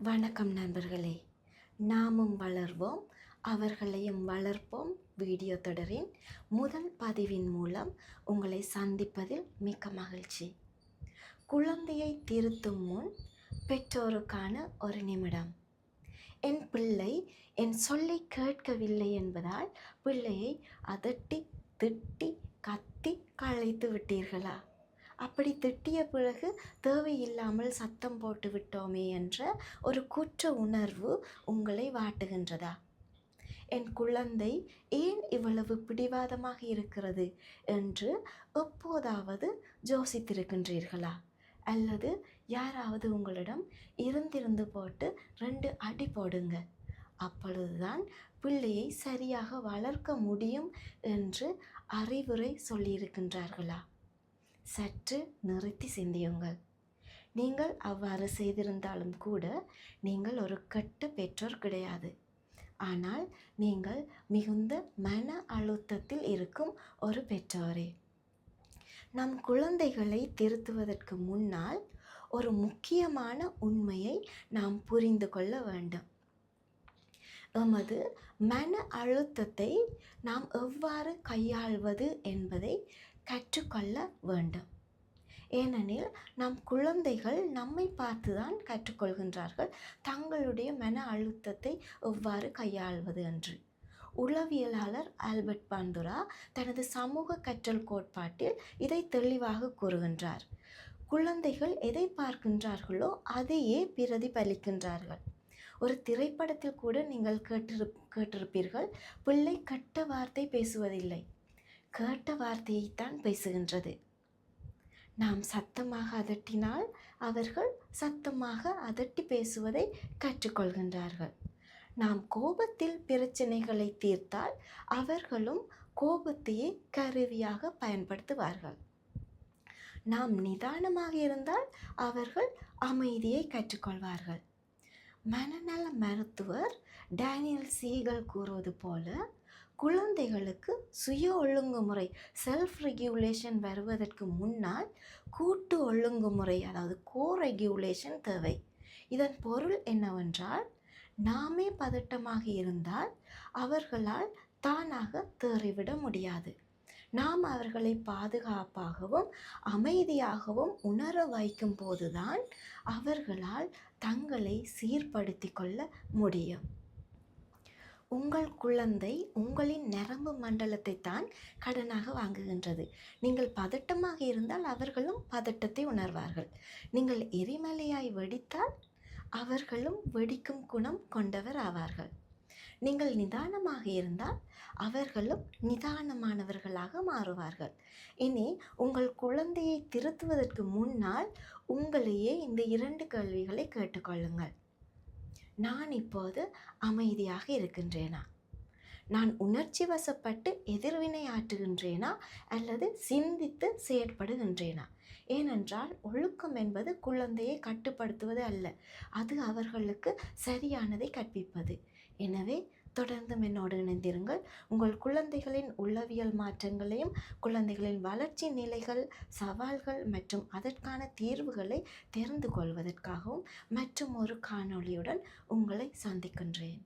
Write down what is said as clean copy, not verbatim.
வணக்கம் நண்பர்களே. நாமும் வளர்வோம், அவர்களையும் வளர்ப்போம் வீடியோ தொடரின் முதல் பதிவின் மூலம் உங்களை சந்திப்பதில் மிக்க மகிழ்ச்சி. குழந்தையை திருத்தும் முன் பெற்றோருக்கான ஒரு நிமிடம். என் பிள்ளை என் சொல்லை கேட்கவில்லை என்பதால் பிள்ளையை அதட்டி திட்டி கத்தி களைத்து விட்டீர்களா? அப்படி திட்டிய பிறகு தேவையில்லாமல் சத்தம் போட்டு விட்டோமே என்ற ஒரு குற்ற உணர்வு உங்களை வாட்டுகின்றதா? என் குழந்தை ஏன் இவ்வளவு பிடிவாதமாக இருக்கிறது என்று எப்போதாவது யோசித்திருக்கின்றீர்களா? அல்லது யாராவது உங்களிடம் இருந்திருந்து போட்டு 2 அடி போடுங்க, அப்பொழுதுதான் பிள்ளையை சரியாக வளர்க்க முடியும் என்று அறிவுரை சொல்லியிருக்கின்றார்களா? சற்று நிறுத்தி சிந்தியுங்கள். நீங்கள் அவ்வாறு செய்திருந்தாலும் கூட நீங்கள் ஒரு கெட்ட பெற்றோர் கிடையாது. ஆனால் நீங்கள் மிகுந்த மன அழுத்தத்தில் இருக்கும் ஒரு பெற்றோரே. நம் குழந்தைகளை திருத்துவதற்கு முன்னால் ஒரு முக்கியமான உண்மையை நாம் புரிந்து கொள்ள வேண்டும். எமது மன அழுத்தத்தை நாம் எவ்வாறு கையாள்வது என்பதை கற்றுக்கொள்ள வேண்டும். ஏனெனில் நம் குழந்தைகள் நம்மை பார்த்துதான் கற்றுக்கொள்கின்றார்கள் தங்களுடைய மன அழுத்தத்தை எவ்வாறு கையாள்வது என்று. உளவியலாளர் ஆல்பர்ட் பாந்துரா தனது சமூக கற்றல் கோட்பாட்டில் இதை தெளிவாக கூறுகின்றார். குழந்தைகள் எதை பார்க்கின்றார்களோ அதையே பிரதிபலிக்கின்றார்கள். ஒரு திரைப்படத்தில் கூட நீங்கள் கேட்டிருப்பீர்கள், பிள்ளை கெட்ட வார்த்தை பேசுவதில்லை, கேட்ட வார்த்தையைத்தான் பேசுகின்றது. நாம் சத்தமாக அதட்டினால் அவர்கள் சத்தமாக அதட்டி பேசுவதை கற்றுக்கொள்கின்றார்கள். நாம் கோபத்தில் பிரச்சனைகளை தீர்த்தால் அவர்களும் கோபத்தையே கருவியாக பயன்படுத்துவார்கள். நாம் நிதானமாக இருந்தால் அவர்கள் அமைதியை கற்றுக்கொள்வார்கள். மனநல மருத்துவர் டேனியல் சீகல் கூறுவது போல, குழந்தைகளுக்கு சுய ஒழுங்குமுறை செல்ஃப் ரெகுலேஷன் வருவதற்கு முன்னால் கூட்டு ஒழுங்குமுறை அதாவது கோரெகுலேஷன் தேவை. இதன் பொருள் என்னவென்றால், நாமே பதட்டமாக இருந்தால் அவர்களால் தானாக தேறிவிட முடியாது. நாம் அவர்களை பாதுகாப்பாகவும் அமைதியாகவும் உணர வைக்கும் போதுதான் அவர்களால் தங்களை சீர்படுத்தி கொள்ள முடியும். உங்கள் குழந்தை உங்களின் நரம்பு மண்டலத்தை தான் கடனாக வாங்குகின்றது. நீங்கள் பதட்டமாக இருந்தால் அவர்களும் பதட்டத்தை உணர்வார்கள். நீங்கள் எரிமலையாய் வெடித்தால் அவர்களும் வெடிக்கும் குணம் கொண்டவர் ஆவார்கள். நீங்கள் நிதானமாக இருந்தால் அவர்களும் நிதானமானவர்களாக மாறுவார்கள். இனி உங்கள் குழந்தையை திருத்துவதற்கு முன்னால் உங்களையே இந்த 2 கேள்விகளை கேட்டுக்கொள்ளுங்கள். நான் இப்போது அமைதியாக இருக்கின்றேனா? நான் உணர்ச்சி வசப்பட்டு எதிர்வினை ஆற்றுகின்றேனா அல்லது சிந்தித்து செயற்படுகின்றேனா? ஏனென்றால் ஒழுக்கம் என்பது குழந்தையை கட்டுப்படுத்துவது அல்ல, அது அவர்களுக்கு சரியானதை கற்பிப்பது. எனவே தொடர்ந்தும் என்னோடு இணைந்திருங்கள். உங்கள் குழந்தைகளின் உளவியல் மாற்றங்களையும் குழந்தைகளின் வளர்ச்சி நிலைகள், சவால்கள் மற்றும் அதற்கான தீர்வுகளை தெரிந்து கொள்வதற்காகவும் மற்றும் ஒரு காணொளியுடன் உங்களை சந்திக்கின்றேன்.